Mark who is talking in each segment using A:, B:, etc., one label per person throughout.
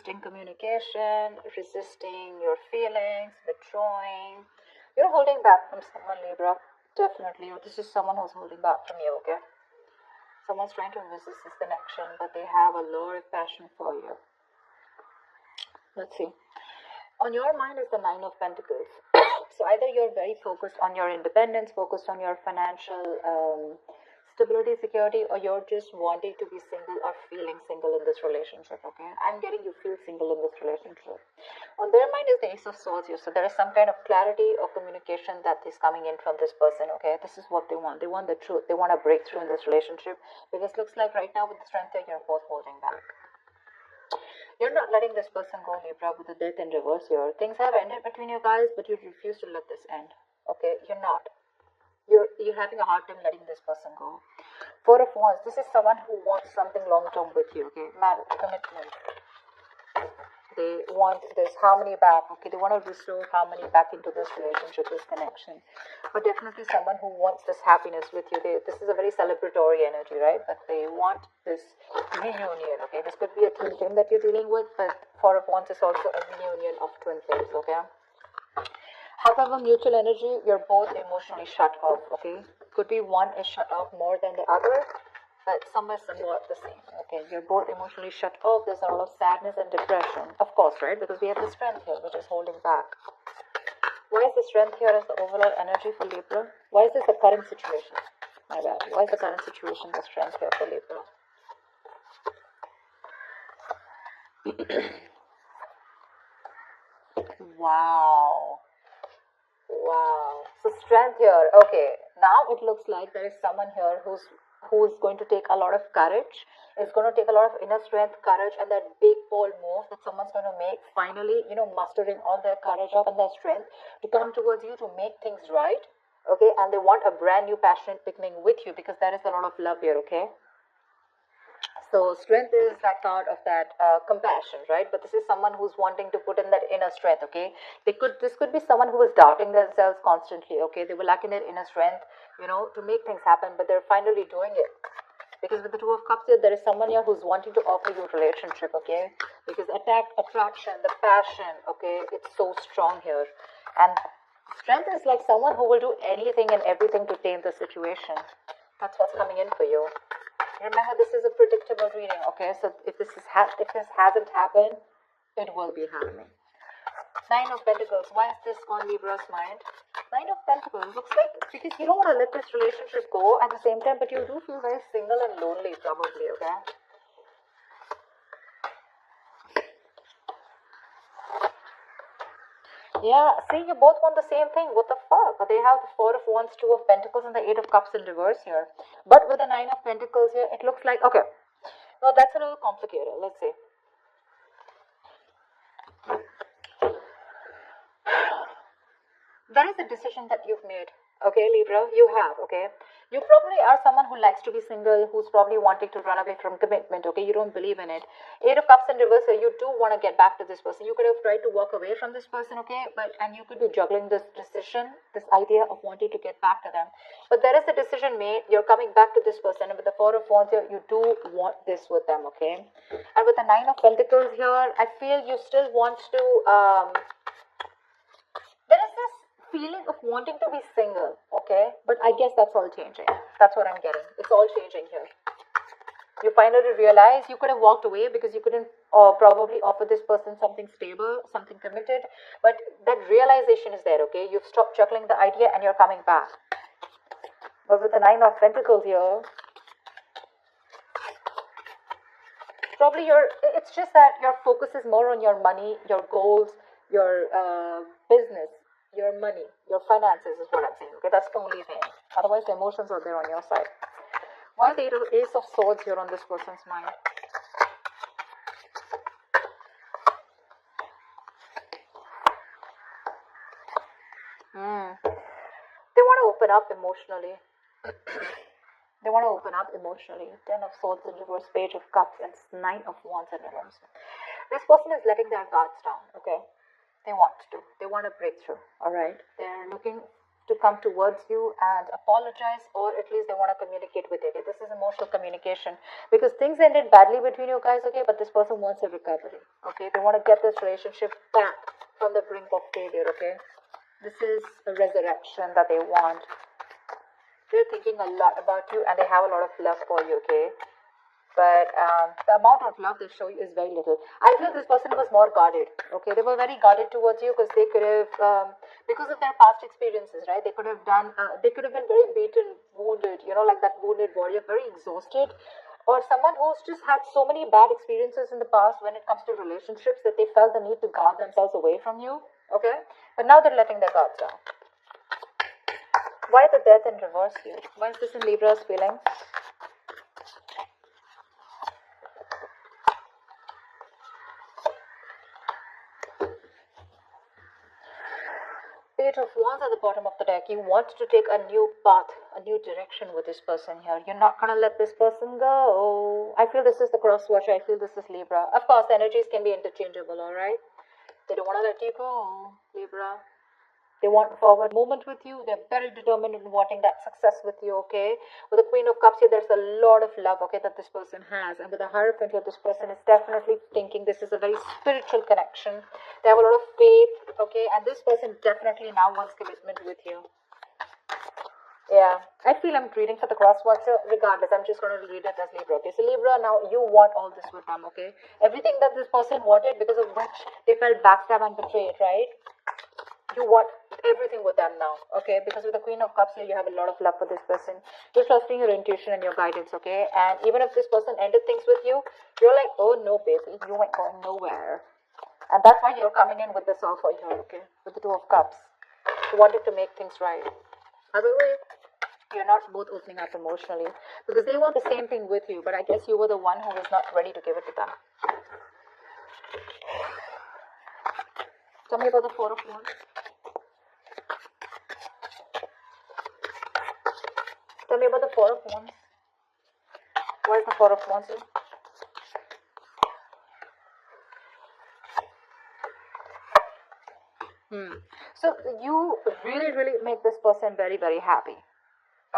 A: resisting communication, resisting your feelings, withdrawing. You're holding back from someone, Libra. Definitely. This is someone who's holding back from you, okay? Someone's trying to resist this connection, but they have a lower passion for you. Let's see. On your mind is the Nine of Pentacles. So either you're very focused on your independence, focused on your financial stability, security, or you're just wanting to be single or feeling single in this relationship, okay? I'm getting you feel single in this relationship. On their mind is the Ace of Swords here. So there is some kind of clarity or communication that is coming in from this person, okay? This is what they want. They want the truth. They want a breakthrough in this relationship. Because looks like right now with the strength here, you're both holding back. You're not letting this person go, Libra, with the death in reverse here. Things have ended between you guys, but you refuse to let this end. Okay, you're not. You're having a hard time letting this person go. Four of Wands. This is someone who wants something long term with you. Okay, marriage, commitment. They want this harmony back. Okay, they want to restore harmony back into this relationship, this connection. But definitely someone who wants this happiness with you. This is a very celebratory energy, right? But they want this reunion. Okay, this could be a twin flame that you're dealing with, but Four of Wands is also a reunion of twin flames. Okay. However, mutual energy, you're both emotionally shut off, okay? Could be one is shut off more than the other, but somewhat the same, okay? You're both emotionally shut off. There's a lot of sadness and depression, of course, right? Because we have the strength here, which is holding back. Why is the strength here as the overall energy for Libra? Why is this the current situation? My bad. Why is the current situation the strength here for Libra? Wow. Wow. So strength here. Okay. Now it looks like there is someone here who's going to take a lot of courage. It's going to take a lot of inner strength, courage, and that big bold move that someone's going to make. Finally, mustering all their courage up and their strength to come towards you to make things right. Okay. And they want a brand new passionate beginning with you because there is a lot of love here. Okay. So strength is that part of that compassion, right? But this is someone who's wanting to put in that inner strength, okay? This could be someone who is doubting themselves constantly, okay? They were lacking their inner strength, to make things happen, but they're finally doing it. Because with the Two of Cups here, there is someone here who's wanting to offer you a relationship, okay? Because attraction, the passion, okay, it's so strong here. And strength is like someone who will do anything and everything to tame the situation. That's what's coming in for you. Remember, this is a predictable reading, okay? So if this hasn't happened, it will be happening. Nine of Pentacles. Why is this on Libra's mind? Nine of Pentacles. Looks like because you don't want to let this relationship go at the same time, but you do feel very single and lonely, probably, okay? Yeah, see, you both want the same thing. What the fuck? They have the Four of Wands, Two of Pentacles, and the Eight of Cups in reverse here. But with the Nine of Pentacles here, it looks like, okay. Well, that's a little complicated. Let's see. That is a decision that you've made. Okay, Libra, you have, okay? You probably are someone who likes to be single, who's probably wanting to run away from commitment, okay? You don't believe in it. Eight of Cups in reverse, so you do want to get back to this person. You could have tried to walk away from this person, okay? And you could be juggling this decision, this idea of wanting to get back to them. But there is a decision made. You're coming back to this person, and with the Four of Wands here, you do want this with them, okay? And with the Nine of Pentacles here, I feel you still want to, there is this feeling of wanting to be single, okay? But I guess that's all changing. That's what I'm getting. It's all changing here. You finally realize you could have walked away because you couldn't probably offer this person something stable, something committed. But that realization is there, okay? You've stopped juggling the idea and you're coming back. But with the Nine of Pentacles here, probably it's just that your focus is more on your money, your goals, your business, your money, your finances is what I'm saying. Okay, that's the only thing. Otherwise, the emotions are there on your side. Why is the Ace of Swords here on this person's mind? They want to open up emotionally. They want to open up emotionally. Ten of Swords in reverse, Page of Cups, and Nine of Wands in reverse. This person is letting their guards down, okay? They want to. They want a breakthrough, all right? They're looking to come towards you and apologize, or at least they want to communicate with you. Okay? This is emotional communication because things ended badly between you guys, okay, but this person wants a recovery. Okay, they want to get this relationship back from the brink of failure. Okay, this is a resurrection that they want. They're thinking a lot about you and they have a lot of love for you. Okay, but the amount of love they show you is very little. I feel this person was more guarded. Okay, they were very guarded towards you because they could have, because of their past experiences, right? They could have done, they could have been very beaten, wounded, you know, like that wounded warrior, very exhausted, or someone who's just had so many bad experiences in the past when it comes to relationships that they felt the need to guard themselves away from you. Okay, but now they're letting their guards down. Why the death in reverse here? Why is this in Libra's feelings? Page of Wands at the bottom of the deck. You want to take a new path, a new direction with this person here. You're not going to let this person go. I feel this is the cross watcher. I feel this is Libra. Of course, the energies can be interchangeable, alright? They don't want to let you go, Libra. They want forward movement with you. They're very determined in wanting that success with you, okay? With the Queen of Cups here, there's a lot of love, okay, that this person has. And with the Hierophant here, this person is definitely thinking this is a very spiritual connection. They have a lot of faith, okay? And this person definitely now wants commitment with you. Yeah, I feel I'm reading for the cross watcher. Regardless, I'm just going to read it as Libra. Okay, so Libra, now you want all this with them, okay? Everything that this person wanted, because of which they felt backstabbed and betrayed, right? You want everything with them now, okay? Because with the Queen of Cups here, you have a lot of love for this person. You're trusting your intuition and your guidance, okay? And even if this person ended things with you, you're like, oh no, baby, you ain't going nowhere. And that's why you're coming in with this offer here, okay? With the Two of Cups. You wanted to make things right. However, you're not both opening up emotionally because they want the same thing with you, but I guess you were the one who was not ready to give it to them. Tell me about the Four of Wands. Tell me about the Four of Wands. What is the Four of Wands here? So you really make this person very happy.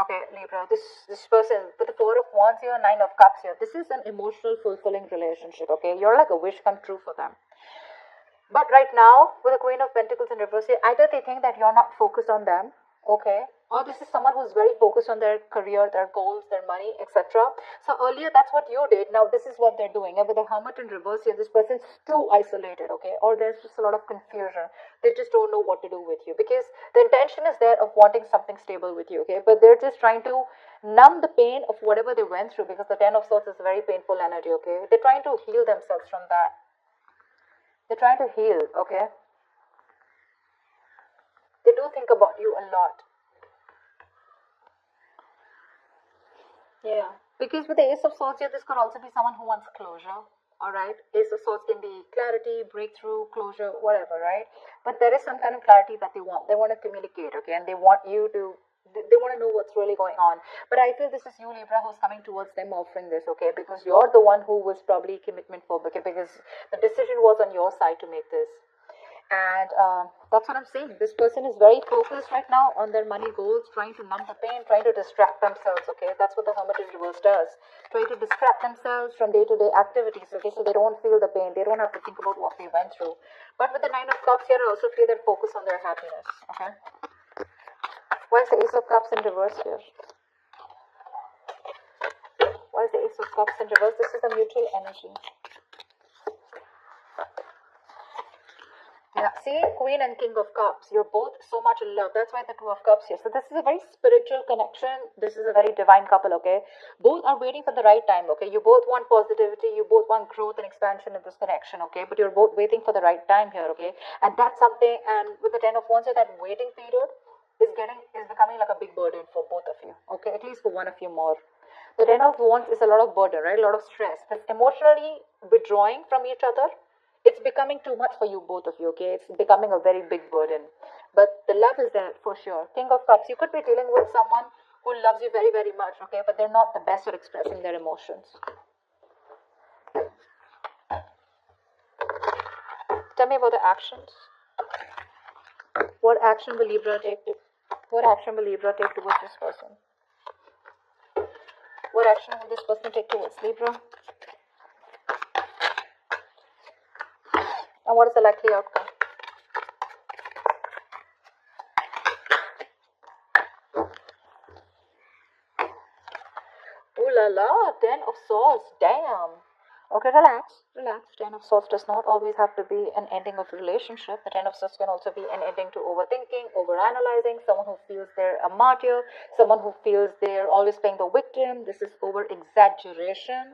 A: Okay, Libra, this person with the Four of Wands here, Nine of Cups here, this is an emotional fulfilling relationship, okay? You're like a wish come true for them. But right now, with the Queen of Pentacles in reverse here, either they think that you're not focused on them, okay? Or this is someone who's very focused on their career, their goals, their money, etc. So earlier, that's what you did. Now this is what they're doing. And with the Hermit in reverse here, this person's too isolated, okay? Or there's just a lot of confusion. They just don't know what to do with you. Because the intention is there of wanting something stable with you, okay? But they're just trying to numb the pain of whatever they went through, because the Ten of Swords is a very painful energy, okay? They're trying to heal themselves from that. They're trying to heal, okay? They do think about you a lot. Yeah, because with the Ace of Swords here, this could also be someone who wants closure. Alright, Ace of Swords can be clarity, breakthrough, closure, whatever, right? But there is some kind of clarity that they want. They want to communicate, okay? And they want you to, they want to know what's really going on. But I feel this is you, Libra, who's coming towards them offering this, okay? Because you're the one who was probably commitment phobic, okay? Because the decision was on your side to make this. And that's what I'm saying. This person is very focused right now on their money goals, trying to numb the pain, trying to distract themselves, okay? That's what the Hermit in reverse does. Trying to distract themselves from day-to-day activities, okay? So they don't feel the pain. They don't have to think about what they went through. But with the Nine of Cups here, I also feel that focus on their happiness, okay? Why is the Ace of Cups in reverse here? Why is the Ace of Cups in reverse? This is the mutual energy. Yeah, see, Queen and King of Cups, you're both so much in love. That's why the Two of Cups here. So this is a very spiritual connection. This is a very divine couple, okay? Both are waiting for the right time, okay? You both want positivity. You both want growth and expansion in this connection, okay? But you're both waiting for the right time here, okay? And that's something, and with the Ten of Wands, that waiting period is becoming like a big burden for both of you, okay? At least for one of you more. The Ten of Wands is a lot of burden, right? A lot of stress. That's emotionally withdrawing from each other. It's becoming too much for you, both of you, okay? It's becoming a very big burden. But the love is there for sure. King of Cups, you could be dealing with someone who loves you very much, okay? But they're not the best at expressing their emotions. Tell me about the actions. What action will Libra take to What action will Libra take towards this person? What action will this person take towards Libra? And what is the likely outcome? Ooh la la, 10 of Swords, damn. Okay, relax, relax. 10 of Swords does not always have to be an ending of a relationship. The 10 of Swords can also be an ending to overthinking, overanalyzing, someone who feels they're a martyr, someone who feels they're always playing the victim. This is over-exaggeration.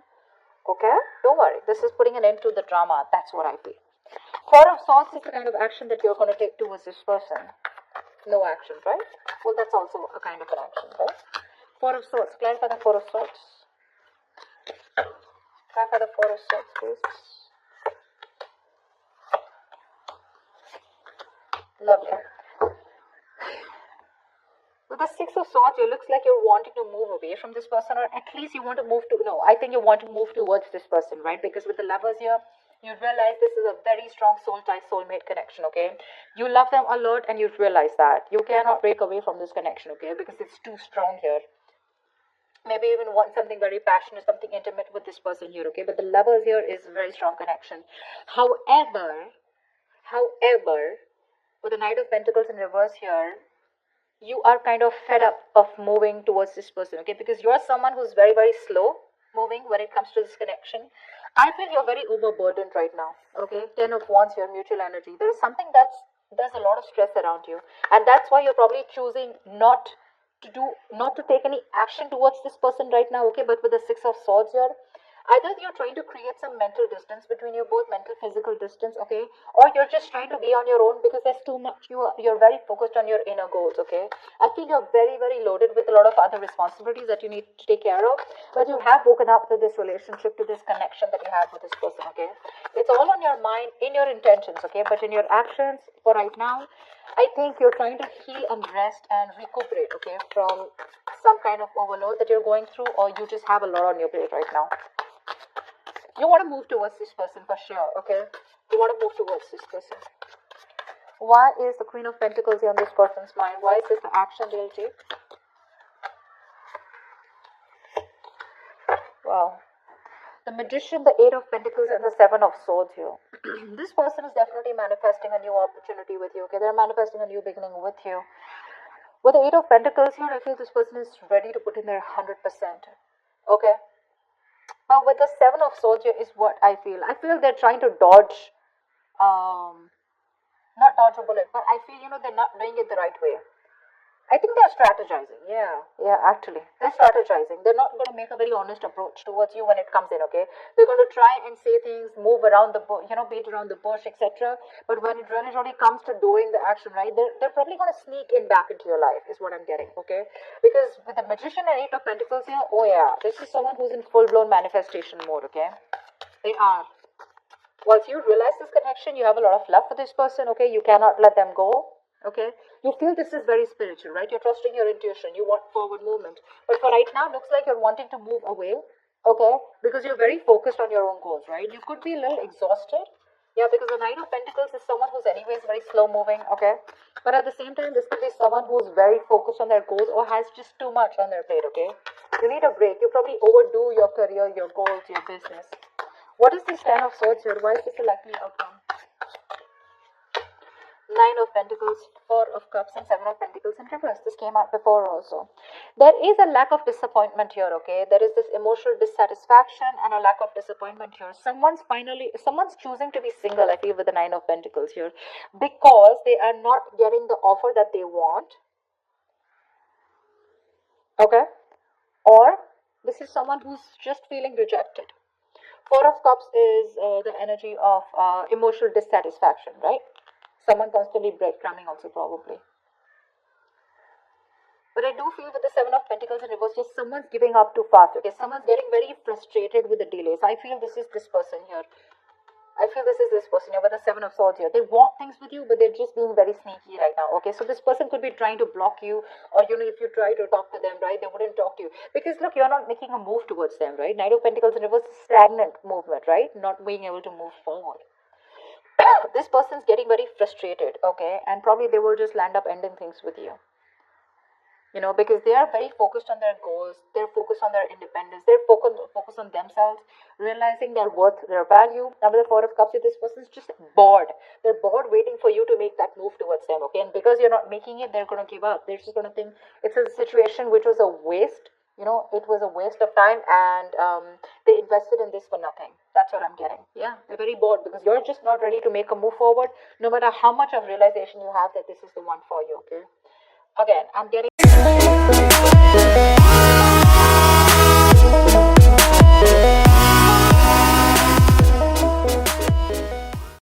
A: Okay? Don't worry. This is putting an end to the drama. That's what I feel. 4 of Swords is the kind of action that you're going to take towards this person. No action, right? Well, that's also a kind of an action, right? 4 of Swords. Clarify the 4 of Swords. Clarify the 4 of Swords, please. Lovely. With the 6 of Swords, it looks like you're wanting to move away from this person, or at least you want to move to, no, I think you want to move towards this person, right? Because with the Lovers here, you realize this is a very strong soul tie, soulmate connection, okay? You love them a lot and you realize that. You cannot break away from this connection, okay? Because it's too strong here. Maybe even want something very passionate, something intimate with this person here, okay? But the Lovers here is a very strong connection. However, with the Knight of Pentacles in reverse here, you are kind of fed up of moving towards this person, okay? Because you're someone who's very, very slow moving when it comes to this connection. I feel you're very overburdened right now, okay? 10 of Wands here, mutual energy. There is something there's a lot of stress around you. And that's why you're probably choosing not to take any action towards this person right now, okay? But with the 6 of Swords here, either you're trying to create some mental distance between you both, mental physical distance, okay, or you're just trying to be on your own because there's too much. You're very focused on your inner goals, okay? I feel you're very, very loaded with a lot of other responsibilities that you need to take care of, but you have woken up to this relationship, to this connection that you have with this person, okay? It's all on your mind, in your intentions, okay? But in your actions for right now, I think you're trying to heal and rest and recuperate, okay, from some kind of overload that you're going through, or you just have a lot on your plate right now. You want to move towards this person for sure, okay? You want to move towards this person. Why is the Queen of Pentacles here on this person's mind? Why is this the action they'll take? Wow. The Magician, the 8 of Pentacles, and the 7 of Swords here. This person is definitely manifesting a new opportunity with you, okay? They're manifesting a new beginning with you. With the 8 of Pentacles here, I feel this person is ready to put in their 100%, okay? But with the 7 of Swords here is what I feel. I feel they're trying to dodge, not dodge a bullet, but I feel, they're not doing it the right way. I think they're strategizing, yeah, actually. They're strategizing. They're not going to make a very honest approach towards you when it comes in, okay? They're going to try and say things, move around the bush, beat around the bush, etc. But when it really comes to doing the action, right, they're probably going to sneak in back into your life, is what I'm getting, okay? Because with the Magician and 8 of Pentacles here, oh yeah, this is someone who's in full-blown manifestation mode, okay? They are. Once you realize this connection, you have a lot of love for this person, okay? You cannot let them go. Okay, you feel this is very spiritual, right? You're trusting your intuition, you want forward movement, but for right now, looks like you're wanting to move away, okay, because you're very focused on your own goals, right? You could be a little exhausted, yeah, because the 9 of Pentacles is someone who's anyways very slow moving, okay, but at the same time, this could be someone who's very focused on their goals or has just too much on their plate, okay? You need a break. You probably overdo your career, your goals, your business. What is this 10 of Swords here? Why is this a likely outcome? 9 of Pentacles, 4 of Cups, and 7 of Pentacles in reverse. This came out before also. There is a lack of disappointment here, okay? There is this emotional dissatisfaction and a lack of disappointment here. Someone's choosing to be single, I feel, with the 9 of Pentacles here, because they are not getting the offer that they want, okay? Or this is someone who's just feeling rejected. 4 of Cups is the energy of emotional dissatisfaction, right? Someone constantly breadcrumbing also probably. But I do feel with the 7 of Pentacles in reverse, just someone's giving up too fast. Okay, someone's getting very frustrated with the delays. I feel this is this person here. With the 7 of Swords here. They want things with you, but they're just being very sneaky right now. Okay, so this person could be trying to block you, or if you try to talk to them, right, they wouldn't talk to you. Because look, you're not making a move towards them, right? 9 of Pentacles in reverse is stagnant movement, right? Not being able to move forward. This person's getting very frustrated, okay, and probably they will just land up ending things with you. you know, because they are very focused on their goals, they're focused on their independence, they're focused on themselves, realizing their worth, their value. Now with the Four of Cups, this person's just bored. They're bored waiting for you to make that move towards them, okay? And because you're not making it, they're going to give up. They're just going to think it's a situation which was a waste, you know, it was a waste of time, and they invested in this for nothing. That's what I'm getting. Yeah, they're very bored because you're just not ready to make a move forward, no matter how much of realization you have that this is the one for you, okay? Again, I'm getting